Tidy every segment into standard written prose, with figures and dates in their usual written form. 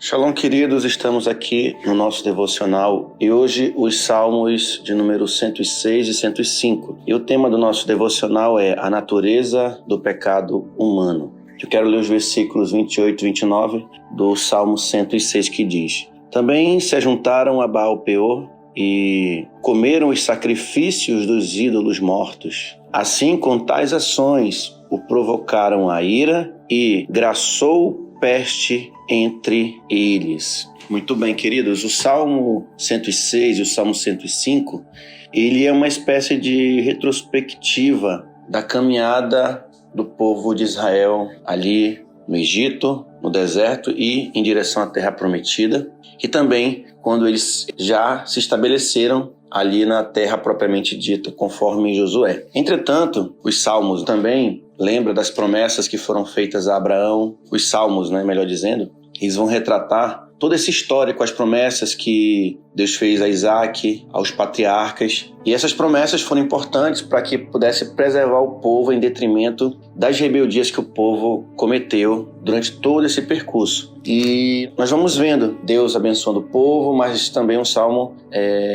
Shalom, queridos, estamos aqui no nosso devocional e hoje os salmos de número 106 e 105. E o tema do nosso devocional é a natureza do pecado humano. Eu quero ler os versículos 28 e 29 do Salmo 106 que diz: Também se juntaram a Baal-peor e comeram os sacrifícios dos ídolos mortos. Assim, com tais ações, o provocaram a ira e graçou peste entre eles. Muito bem, queridos, o Salmo 106 e o Salmo 105, ele é uma espécie de retrospectiva da caminhada do povo de Israel ali no Egito, no deserto e em direção à Terra Prometida, e também quando eles já se estabeleceram ali na terra propriamente dita, conforme Josué. Entretanto, os salmos também lembram das promessas que foram feitas a Abraão. Os salmos, melhor dizendo, eles vão retratar todo esse histórico, as promessas que Deus fez a Isaac, aos patriarcas. E essas promessas foram importantes para que pudesse preservar o povo em detrimento das rebeldias que o povo cometeu durante todo esse percurso. E nós vamos vendo Deus abençoando o povo, mas também um salmo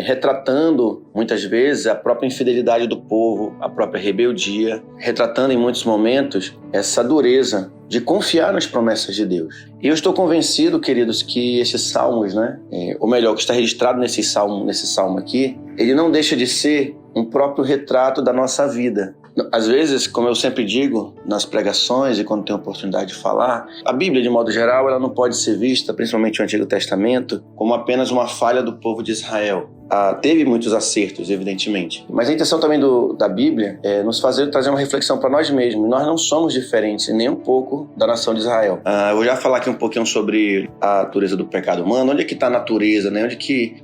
retratando muitas vezes a própria infidelidade do povo, a própria rebeldia, retratando em muitos momentos essa dureza de confiar nas promessas de Deus. E eu estou convencido, queridos, que esses salmos, ou melhor, o que está registrado nesse salmo aqui, ele não deixa de ser um próprio retrato da nossa vida. Às vezes, como eu sempre digo nas pregações e quando tenho oportunidade de falar, a Bíblia, de modo geral, ela não pode ser vista, principalmente o Antigo Testamento, como apenas uma falha do povo de Israel. Teve muitos acertos, evidentemente. Mas a intenção também da Bíblia é nos trazer uma reflexão para nós mesmos. Nós não somos diferentes nem um pouco da nação de Israel. Eu vou já falar aqui um pouquinho sobre a natureza do pecado humano. Onde é que está a natureza,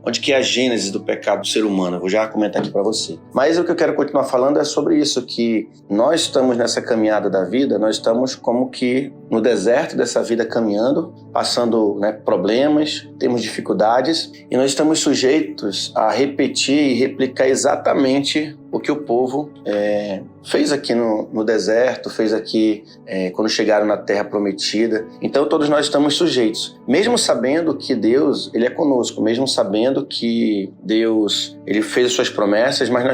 Onde que é a gênese do pecado do ser humano? Eu vou já comentar aqui para você. Mas o que eu quero continuar falando é sobre isso, que nós estamos nessa caminhada da vida, nós estamos como que no deserto dessa vida caminhando, passando problemas, temos dificuldades, e nós estamos sujeitos a repetir e replicar exatamente o que o povo fez aqui no deserto, fez aqui quando chegaram na Terra Prometida. Então todos nós estamos sujeitos, mesmo sabendo que Deus ele é conosco, mesmo sabendo que Deus ele fez as suas promessas, mas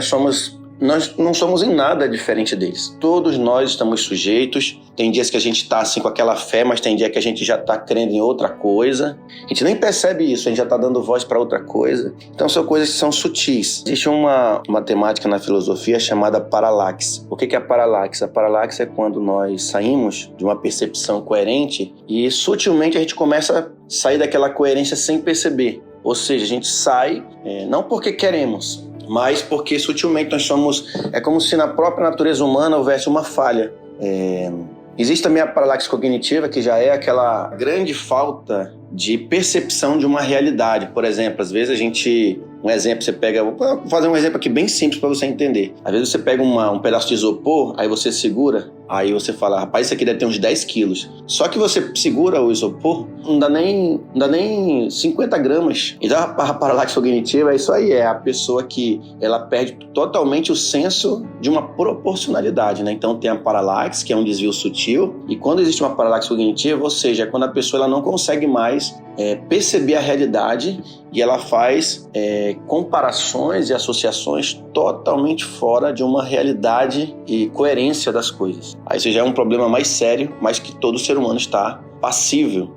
nós não somos em nada diferente deles. Todos nós estamos sujeitos. Tem dias que a gente está assim com aquela fé, mas tem dia que a gente já está crendo em outra coisa. A gente nem percebe isso, a gente já está dando voz para outra coisa. Então são coisas que são sutis. Existe uma temática na filosofia chamada paralaxe. O que é a paralaxe? A paralaxe é quando nós saímos de uma percepção coerente e sutilmente a gente começa a sair daquela coerência sem perceber. Ou seja, a gente sai não porque queremos, mas porque sutilmente nós somos... É como se na própria natureza humana houvesse uma falha. Existe também a paralaxe cognitiva, que já é aquela grande falta de percepção de uma realidade. Por exemplo, às vezes a gente... Um exemplo, você pega... Vou fazer um exemplo aqui bem simples para você entender. Às vezes você pega um pedaço de isopor, aí você segura, aí você fala, rapaz, isso aqui deve ter uns 10 quilos. Só que você segura o isopor, não dá nem 50 gramas. Então a paralaxe cognitiva é isso aí, é a pessoa que ela perde totalmente o senso de uma proporcionalidade, Então tem a paralaxe, que é um desvio sutil, e quando existe uma paralaxe cognitiva, ou seja, é quando a pessoa ela não consegue mais perceber a realidade e ela faz comparações e associações totalmente fora de uma realidade e coerência das coisas. Aí isso já é um problema mais sério, mas que todo ser humano está passível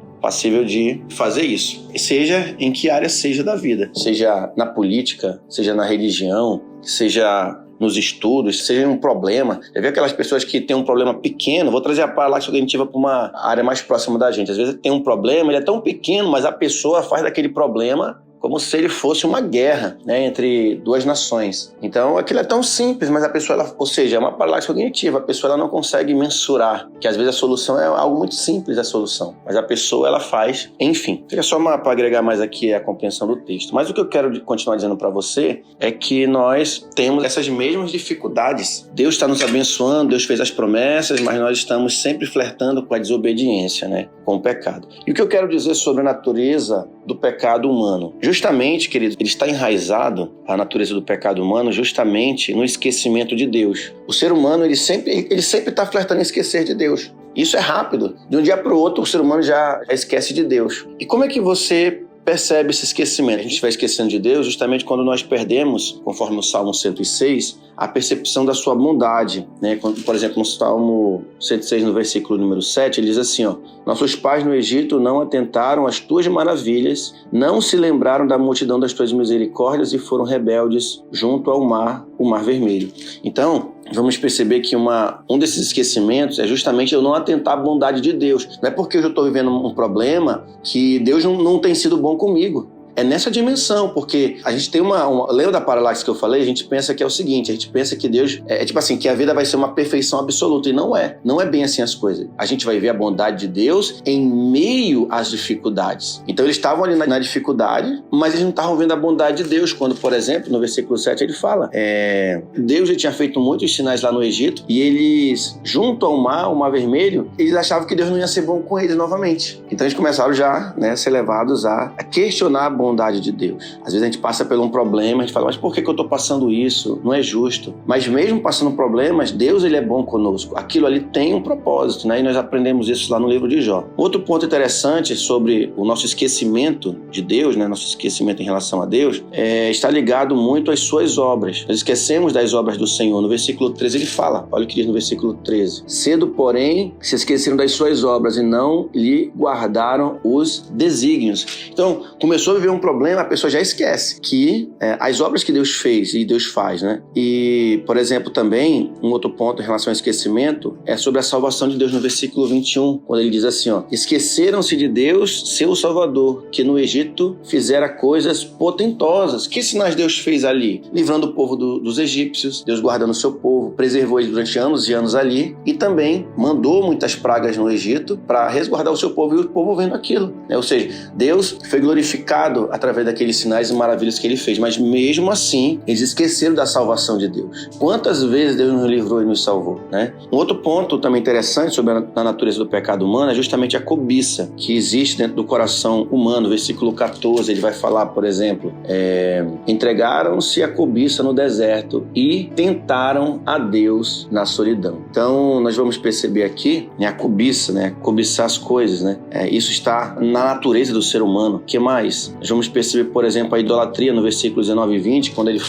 de fazer isso. Seja em que área seja da vida, seja na política, seja na religião, seja nos estudos, seja um problema. Já viu aquelas pessoas que têm um problema pequeno? Vou trazer a paralaxe cognitiva para uma área mais próxima da gente. Às vezes tem um problema, ele é tão pequeno, mas a pessoa faz daquele problema como se ele fosse uma guerra, entre duas nações. Então, aquilo é tão simples, mas a pessoa, ou seja, é uma paralaxe cognitiva, a pessoa ela não consegue mensurar, que às vezes a solução é algo muito simples, a solução, mas a pessoa ela faz, enfim. Fica só para agregar mais aqui a compreensão do texto. Mas o que eu quero continuar dizendo para você é que nós temos essas mesmas dificuldades. Deus está nos abençoando, Deus fez as promessas, mas nós estamos sempre flertando com a desobediência, com o pecado. E o que eu quero dizer sobre a natureza do pecado humano? Justamente, querido, ele está enraizado, a natureza do pecado humano, justamente no esquecimento de Deus. O ser humano, ele sempre está flertando em esquecer de Deus. Isso é rápido. De um dia para o outro, o ser humano já esquece de Deus. E como é que você percebe esse esquecimento? A gente vai esquecendo de Deus justamente quando nós perdemos, conforme o Salmo 106, a percepção da sua bondade, né? Quando, por exemplo, no Salmo 106, no versículo número 7, ele diz assim, ó: nossos pais no Egito não atentaram às tuas maravilhas, não se lembraram da multidão das tuas misericórdias e foram rebeldes junto ao mar, o Mar Vermelho. Então, vamos perceber que um desses esquecimentos é justamente eu não atentar à bondade de Deus. Não é porque eu estou vivendo um problema que Deus não tem sido bom comigo. É nessa dimensão, porque a gente tem lembra da paralaxe que eu falei? A gente pensa que é o seguinte, a gente pensa que Deus, tipo assim, que a vida vai ser uma perfeição absoluta, e não é bem assim as coisas. A gente vai ver a bondade de Deus em meio às dificuldades. Então eles estavam ali na dificuldade, mas eles não estavam vendo a bondade de Deus, quando, por exemplo, no versículo 7 ele fala, Deus já tinha feito muitos sinais lá no Egito, e eles, junto ao mar, o Mar Vermelho, eles achavam que Deus não ia ser bom com eles novamente. Então eles começaram já, né, a ser levados a questionar a bondade de Deus. Às vezes a gente passa por um problema, a gente fala, mas por que eu estou passando isso? Não é justo. Mas mesmo passando problemas, Deus, ele é bom conosco. Aquilo ali tem um propósito, né? E nós aprendemos isso lá no livro de Jó. Outro ponto interessante sobre o nosso esquecimento de Deus, né? Nosso esquecimento em relação a Deus, está ligado muito às suas obras. Nós esquecemos das obras do Senhor. No versículo 13 ele fala, olha o que diz no versículo 13: cedo, porém, se esqueceram das suas obras e não lhe guardaram os desígnios. Então, começou a viver um problema, a pessoa já esquece que as obras que Deus fez e Deus faz, né? E, por exemplo, também, um outro ponto em relação ao esquecimento é sobre a salvação de Deus no versículo 21, quando ele diz assim, ó: esqueceram-se de Deus, seu Salvador, que no Egito fizera coisas potentosas. Que sinais Deus fez ali? Livrando o povo dos egípcios, Deus guardando o seu povo, preservou eles durante anos e anos ali, e também mandou muitas pragas no Egito para resguardar o seu povo, e o povo vendo aquilo, né? Ou seja, Deus foi glorificado através daqueles sinais e maravilhas que ele fez, mas mesmo assim, eles esqueceram da salvação de Deus. Quantas vezes Deus nos livrou e nos salvou, né? Um outro ponto também interessante sobre a natureza do pecado humano é justamente a cobiça que existe dentro do coração humano. Versículo 14, ele vai falar, por exemplo, entregaram-se à cobiça no deserto e tentaram a Deus na solidão. Então, nós vamos perceber aqui, né, a cobiça, né, cobiçar as coisas, né? Isso está na natureza do ser humano. O que mais? Nós vamos perceber, por exemplo, a idolatria no versículo 19 e 20, quando ele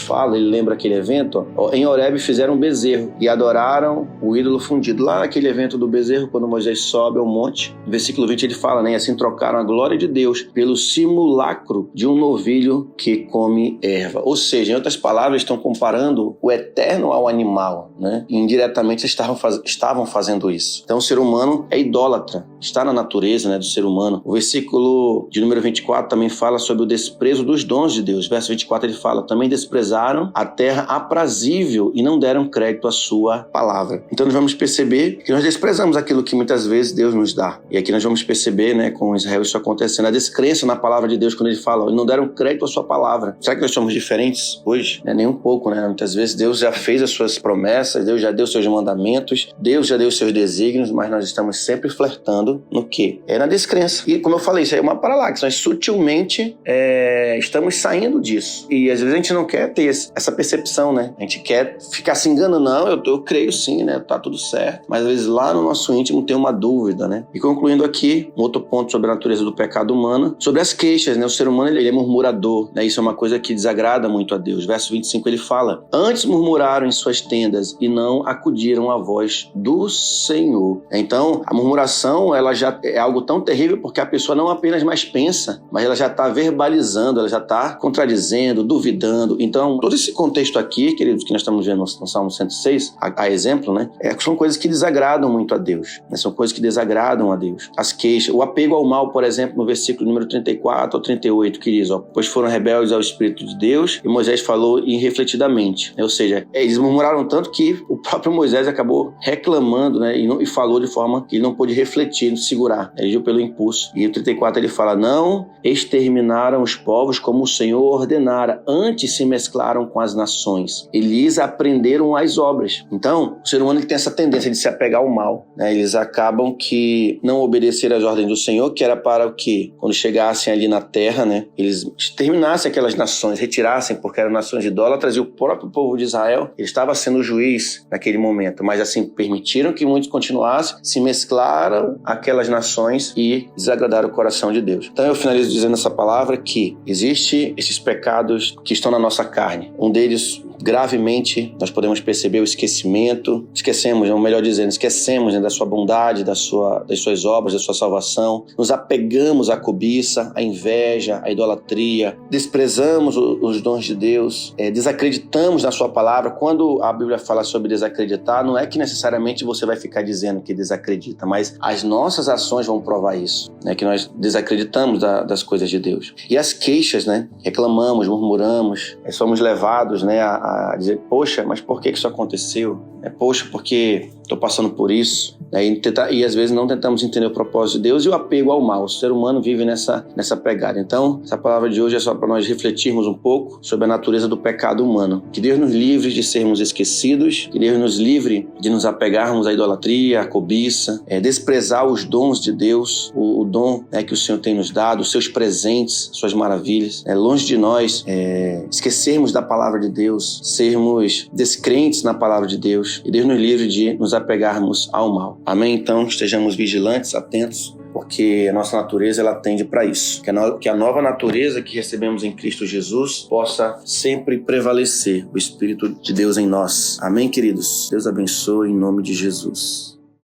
lembra aquele evento, ó, em Horebe fizeram um bezerro e adoraram o ídolo fundido. Lá naquele evento do bezerro, quando Moisés sobe ao monte, no versículo 20 ele fala, né, e assim trocaram a glória de Deus pelo simulacro de um novilho que come erva. Ou seja, em outras palavras, estão comparando o eterno ao animal, né? E indiretamente estavam fazendo isso. Então o ser humano é idólatra, está na natureza, né, do ser humano. O versículo de número 24 também fala sobre o desprezo dos dons de Deus. Verso 24 ele fala, também desprezaram a terra aprazível e não deram crédito à sua palavra. Então nós vamos perceber que nós desprezamos aquilo que muitas vezes Deus nos dá. E aqui nós vamos perceber, né, com Israel isso acontecendo, a descrença na palavra de Deus quando ele fala, não deram crédito à sua palavra. Será que nós somos diferentes hoje? Nem um pouco, né? Muitas vezes Deus já fez as suas promessas, Deus já deu seus mandamentos, Deus já deu seus desígnios, mas nós estamos sempre flertando no quê? Na descrença. E como eu falei, isso aí é uma paralaxe. Nós sutilmente estamos saindo disso. E às vezes a gente não quer ter essa percepção, né? A gente quer ficar se enganando, não, eu creio sim, né? Tá tudo certo. Mas às vezes lá no nosso íntimo tem uma dúvida, né? E concluindo aqui, um outro ponto sobre a natureza do pecado humano, sobre as queixas, né? O ser humano, ele é murmurador, né? Isso é uma coisa que desagrada muito a Deus. Verso 25 ele fala, antes murmuraram em suas tendas e não acudiram à voz do Senhor. Então, a murmuração, ela já é algo tão terrível porque a pessoa não apenas mais pensa, mas ela já está verbalizando, ela já está contradizendo, duvidando. Então, todo esse contexto aqui, queridos, que nós estamos vendo no Salmo 106, a exemplo, né? São coisas que desagradam muito a Deus, né? São coisas que desagradam a Deus. As queixas, o apego ao mal, por exemplo, no versículo número 34 ou 38, que diz, ó, pois foram rebeldes ao Espírito de Deus, e Moisés falou irrefletidamente. Ou seja, eles murmuraram tanto que o próprio Moisés acabou reclamando, né? E falou de forma que ele não pôde refletir, segurar. Ele agiu pelo impulso. E o 34 ele fala, não exterminaram governaram os povos como o Senhor ordenara, antes se mesclaram com as nações, e lhes aprenderam as obras. Então, o ser humano tem essa tendência de se apegar ao mal, né? Eles acabam que não obedeceram às ordens do Senhor, que era para o quê? Quando chegassem ali na terra, né, eles exterminassem aquelas nações, retirassem, porque eram nações idólatras, e o próprio povo de Israel, ele estava sendo o juiz naquele momento, mas assim, permitiram que muitos continuassem, se mesclaram aquelas nações e desagradaram o coração de Deus. Então eu finalizo dizendo essa palavra que existe esses pecados que estão na nossa carne. Um deles, gravemente, nós podemos perceber o esquecimento. Esquecemos, ou melhor dizendo, esquecemos, né, da sua bondade, das suas obras, da sua salvação. Nos apegamos à cobiça, à inveja, à idolatria. Desprezamos os dons de Deus. Desacreditamos na sua palavra. Quando a Bíblia fala sobre desacreditar, não é que necessariamente você vai ficar dizendo que desacredita, mas as nossas ações vão provar isso, né, que nós desacreditamos das coisas de Deus. E as queixas, né, reclamamos, murmuramos, somos levados, né, a dizer, poxa, mas por que isso aconteceu? Poxa, porque estou passando por isso. E às vezes não tentamos entender o propósito de Deus e o apego ao mal. O ser humano vive nessa pegada. Então, essa palavra de hoje é só para nós refletirmos um pouco sobre a natureza do pecado humano. Que Deus nos livre de sermos esquecidos, que Deus nos livre de nos apegarmos à idolatria, à cobiça, desprezar os dons de Deus, o dom, né, que o Senhor tem nos dado, os seus presentes, suas maravilhas. Longe de nós esquecermos da palavra de Deus, sermos descrentes na palavra de Deus, e Deus nos livre de nos apegarmos ao mal. Amém? Então, estejamos vigilantes, atentos, porque a nossa natureza, ela tende para isso. Que a nova natureza que recebemos em Cristo Jesus possa sempre prevalecer o Espírito de Deus em nós. Amém, queridos? Deus abençoe em nome de Jesus.